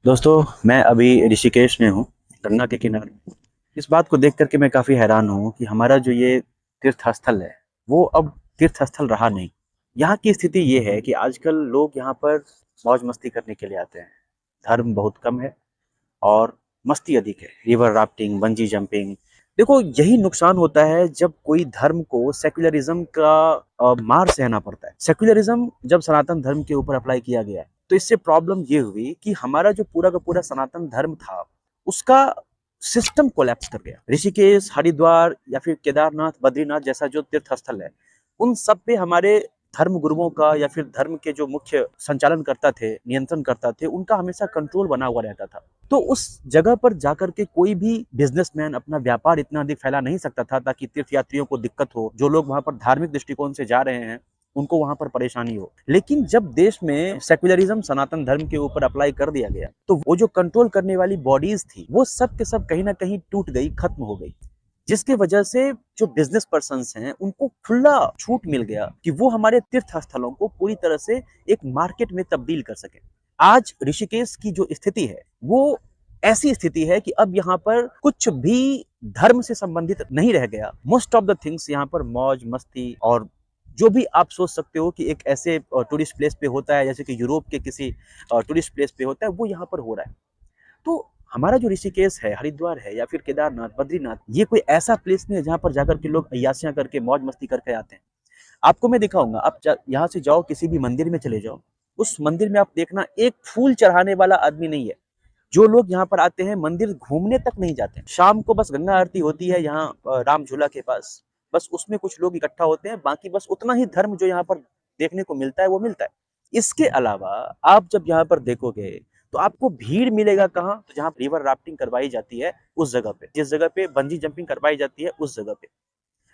दोस्तों, मैं अभी ऋषिकेश में हूँ, गंगा के किनारे। इस बात को देख कर के मैं काफ़ी हैरान हूँ कि हमारा जो ये तीर्थ स्थल है, वो अब तीर्थ स्थल रहा नहीं। यहाँ की स्थिति ये है कि आजकल लोग यहाँ पर मौज-मस्ती करने के लिए आते हैं। धर्म बहुत कम है और मस्ती अधिक है। River rafting, bungee jumping. देखो, यही नुकसान होता है जब कोई धर्म को सेक्युलरिज्म का मार सहना पड़ता है। सेक्युलरिज्म जब सनातन धर्म के ऊपर अप्लाई किया गया है, तो इससे प्रॉब्लम ये हुई कि हमारा जो पूरा का पूरा सनातन धर्म था, उसका सिस्टम कोलैप्स कर गया। ऋषिकेश, हरिद्वार या फिर केदारनाथ, बद्रीनाथ जैसा जो तीर्थ स्थल है, उन सब पे हमारे धर्म गुरुओं का या फिर धर्म के जो मुख्य संचालन करता थे, नियंत्रण करता थे, उनका हमेशा कंट्रोल बना हुआ रहता था। तो उस जगह पर जाकर के कोई भी बिजनेसमैन अपना व्यापार इतना अधिक फैला नहीं सकता था ताकि तीर्थ यात्रियों को दिक्कत हो। जो लोग वहां पर धार्मिक दृष्टिकोण से जा रहे हैं, उनको वहां पर परेशानी हो। लेकिन जब देश में सेक्युलरिज्म सनातन धर्म के ऊपर अप्लाई कर दिया गया, तो वो जो कंट्रोल करने वाली बॉडीज थी, वो सब के सब कहीं ना कहीं टूट गई, खत्म हो गई। जिसकी वजह से जो बिजनेस पर्सन्स हैं, उनको खुला छूट मिल गया कि वो हमारे तीर्थ स्थलों को पूरी तरह से एक मार्केट में तब्दील कर सके। आज ऋषिकेश की जो स्थिति है, वो ऐसी स्थिति है कि अब यहाँ पर कुछ भी धर्म से संबंधित नहीं रह गया। मोस्ट ऑफ द थिंग्स यहाँ पर मौज मस्ती और जो भी आप सोच सकते हो कि एक ऐसे टूरिस्ट प्लेस पे होता है, जैसे कि यूरोप के किसी टूरिस्ट प्लेस पे होता है, वो यहाँ पर हो रहा है। तो हमारा जो ऋषिकेश है, हरिद्वार है या फिर केदारनाथ, बद्रीनाथ, ये कोई ऐसा प्लेस नहीं है जहाँ पर जाकर के लोग अय्यासियां करके मौज मस्ती करके आते हैं। आपको मैं दिखाऊंगा, आप यहाँ से जाओ, किसी भी मंदिर में चले जाओ, उस मंदिर में आप देखना, एक फूल चढ़ाने वाला आदमी नहीं है। जो लोग यहाँ पर आते हैं, मंदिर घूमने तक नहीं जाते हैं। शाम को बस गंगा आरती होती है यहाँ राम झूला के पास, बस उसमें कुछ लोग इकट्ठा होते हैं, बाकी बस उतना ही धर्म जो यहाँ पर देखने को मिलता है वो मिलता है। इसके अलावा आप जब यहाँ पर देखोगे, तो आपको भीड़ मिलेगा कहाँ? तो जहाँ रिवर राफ्टिंग करवाई जाती है उस जगह पे, जिस जगह पे बंजी जंपिंग करवाई जाती है उस जगह पे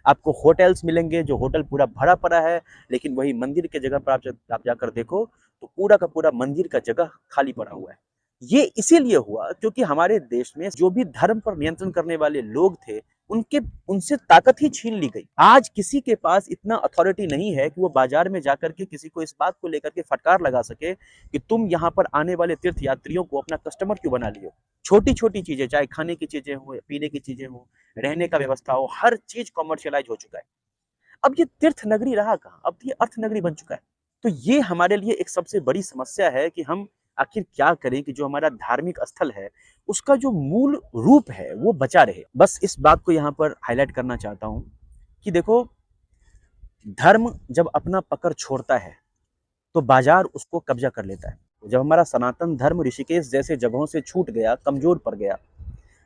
आपको होटल्स मिलेंगे, जो होटल पूरा भरा पड़ा है। लेकिन वही मंदिर के जगह पर आप जाकर देखो, तो पूरा का पूरा मंदिर का जगह खाली पड़ा हुआ है। ये इसीलिए हुआ क्योंकि हमारे देश में जो भी धर्म पर नियंत्रण करने वाले लोग थे, उनके उनसे ताकत ही छीन ली गई। आज किसी के पास इतना अथॉरिटी नहीं है कि वो बाजार में जाकर के किसी को इस बात को लेकर के फटकार लगा सके कि तुम यहाँ पर आने वाले तीर्थ यात्रियों को अपना कस्टमर क्यों बना लियो। छोटी छोटी चीजें, चाहे खाने की चीजें हो, पीने की चीजें हो, रहने का व्यवस्था हो, हर चीज कॉमर्शियलाइज हो चुका है। अब ये तीर्थ नगरी रहा कहाँ? अब ये अर्थ नगरी बन चुका है। तो ये हमारे लिए एक सबसे बड़ी समस्या है कि हम आखिर क्या करें कि जो हमारा धार्मिक स्थल है, उसका जो मूल रूप है वो बचा रहे। बस इस बात को यहाँ पर हाईलाइट करना चाहता हूँ कि देखो, धर्म जब अपना पकड़ छोड़ता है, तो बाजार उसको कब्जा कर लेता है। जब हमारा सनातन धर्म ऋषिकेश जैसे जगहों से छूट गया, कमजोर पड़ गया,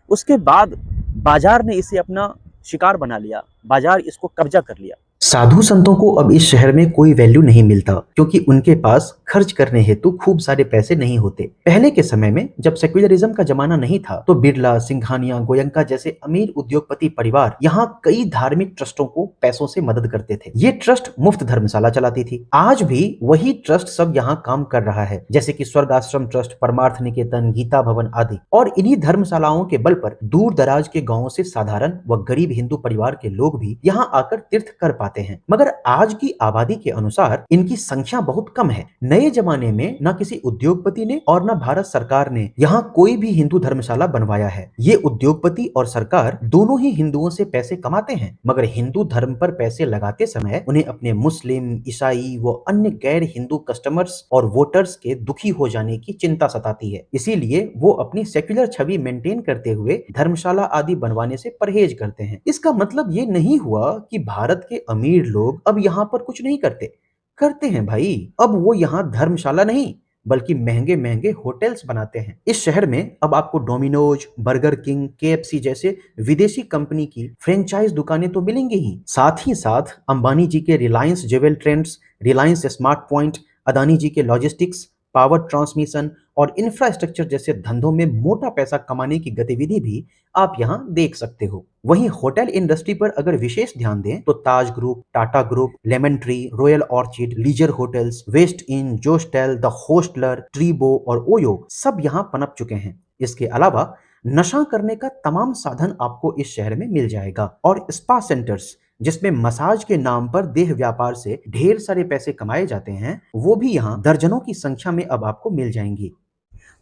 उसके बाद बाजार ने इसे अपना शिकार बना लिया, बाजार इसको कब्जा कर लिया। साधु संतों को अब इस शहर में कोई वैल्यू नहीं मिलता क्योंकि उनके पास खर्च करने हेतु खूब सारे पैसे नहीं होते। पहले के समय में जब सेक्युलरिज्म का जमाना नहीं था, तो बिरला, सिंघानिया, गोयंका जैसे अमीर उद्योगपति परिवार यहाँ कई धार्मिक ट्रस्टों को पैसों से मदद करते थे। ये ट्रस्ट मुफ्त धर्मशाला चलाती थी। आज भी वही ट्रस्ट सब यहाँ काम कर रहा है, जैसे कि स्वर्ग आश्रम ट्रस्ट, परमार्थ निकेतन, गीता भवन आदि। और इन्हीं धर्मशालाओं के बल पर दूर दराज के गांवों से साधारण व गरीब हिंदू परिवार के लोग भी यहाँ आकर तीर्थ कर पाते हैं। मगर आज की आबादी के अनुसार इनकी संख्या बहुत कम है। नए जमाने में न किसी उद्योगपति ने और न भारत सरकार ने यहाँ कोई भी हिंदू धर्मशाला बनवाया है। ये उद्योगपति और सरकार दोनों ही हिंदुओं से पैसे कमाते हैं, मगर हिंदू धर्म पर पैसे लगाते समय उन्हें अपने मुस्लिम, ईसाई व अन्य गैर हिंदू कस्टमर्स और वोटर्स के दुखी हो जाने की चिंता सताती है। इसीलिए वो अपनी सेक्युलर छवि मेंटेन करते हुए धर्मशाला आदि बनवाने से परहेज करते हैं। इसका मतलब ये नहीं हुआ कि भारत के अमीर लोग अब यहाँ पर कुछ नहीं करते। करते हैं भाई। अब वो यहाँ धर्मशाला नहीं बल्कि महंगे महंगे होटल्स बनाते हैं। इस शहर में अब आपको डोमिनोज, बर्गर किंग, केएफसी जैसे विदेशी कंपनी की फ्रेंचाइज दुकानें तो मिलेंगी ही, साथ ही साथ अंबानी जी के Reliance jewel trends, Reliance smart point, Adani ji के लॉजिस्टिक्स, पावर ट्रांसमिशन और इंफ्रास्ट्रक्चर जैसे धंधों में मोटा पैसा कमाने की गतिविधि भी आप यहाँ देख सकते हो। वहीं होटल इंडस्ट्री पर अगर विशेष ध्यान दें तो Taj group, Tata group, lemon tree, royal orchid, leisure hotels, Westin, Zostel, the hostler, Treebo और ओयो सब यहाँ पनप चुके हैं। इसके अलावा नशा करने का तमाम साधन आपको इस शहर में मिल जाएगा और स्पा सेंटर्स जिसमें मसाज के नाम पर देह व्यापार से ढेर सारे पैसे कमाए जाते हैं, वो भी यहाँ दर्जनों की संख्या में अब आपको मिल जाएंगी।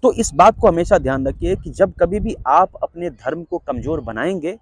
तो इस बात को हमेशा ध्यान रखिए कि जब कभी भी आप अपने धर्म को कमजोर बनाएंगे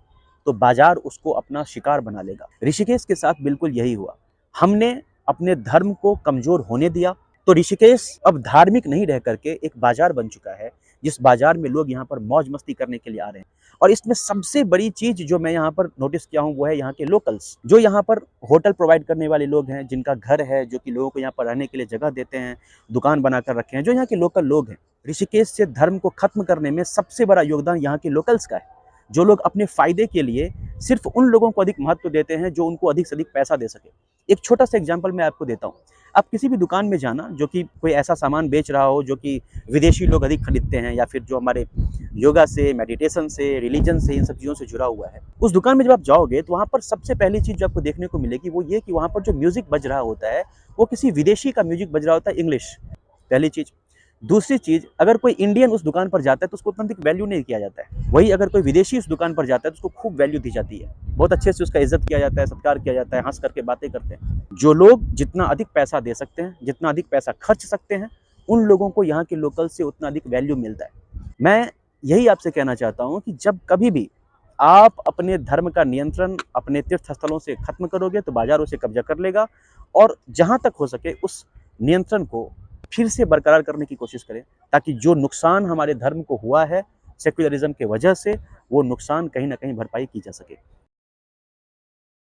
तो बाजार उसको अपना शिकार बना लेगा। ऋषिकेश के साथ बिल्कुल यही हुआ। हमने अपने धर्म को कमजोर होने दिया तो ऋषिकेश अब धार्मिक नहीं रह करके एक बाजार बन चुका है, जिस बाजार में लोग यहाँ पर मौज मस्ती करने के लिए आ रहे हैं। और इसमें सबसे बड़ी चीज जो मैं यहाँ पर नोटिस किया हूँ वो है यहाँ के लोकल्स, जो यहाँ पर होटल प्रोवाइड करने वाले लोग हैं, जिनका घर है, जो कि लोगों को यहाँ पर रहने के लिए जगह देते हैं, दुकान बनाकर रखे हैं, जो यहाँ के लोकल लोग हैं। ऋषिकेश से धर्म को खत्म करने में सबसे बड़ा योगदान यहाँ के लोकल्स का है, जो लोग अपने फायदे के लिए सिर्फ उन लोगों को अधिक महत्व देते हैं जो उनको अधिक से अधिक पैसा दे सके। एक छोटा सा एग्जांपल मैं आपको देता हूँ। आप किसी भी दुकान में जाना जो कि कोई ऐसा सामान बेच रहा हो जो कि विदेशी लोग अधिक खरीदते हैं, या फिर जो हमारे योगा से, मेडिटेशन से, रिलीजन से, इन सब चीज़ों से जुड़ा हुआ है, उस दुकान में जब आप जाओगे तो वहाँ पर सबसे पहली चीज़ जो आपको देखने को मिलेगी वो ये कि वहाँ पर जो म्यूजिक बज रहा होता है वो किसी विदेशी का म्यूजिक बज रहा होता है, इंग्लिश, पहली चीज़। दूसरी चीज़, अगर कोई इंडियन उस दुकान पर जाता है तो उसको उतना अधिक वैल्यू नहीं किया जाता है। वही अगर कोई विदेशी उस दुकान पर जाता है तो उसको खूब वैल्यू दी जाती है, बहुत अच्छे से उसका इज्जत किया जाता है, सत्कार किया जाता है, हंस करके बातें करते हैं। जो लोग जितना अधिक पैसा दे सकते हैं, जितना अधिक पैसा खर्च सकते हैं, उन लोगों को यहाँ के लोकल से उतना अधिक वैल्यू मिलता है। मैं यही आपसे कहना चाहता हूँ कि जब कभी भी आप अपने धर्म का नियंत्रण अपने तीर्थ स्थलों से खत्म करोगे तो बाजार उसे कब्जा कर लेगा, और जहाँ तक हो सके उस नियंत्रण को फिर से बरकरार करने की कोशिश करें, ताकि जो नुकसान हमारे धर्म को हुआ है सेक्युलरिज्म के वजह से, वो नुकसान कहीं ना कहीं भरपाई की जा सके।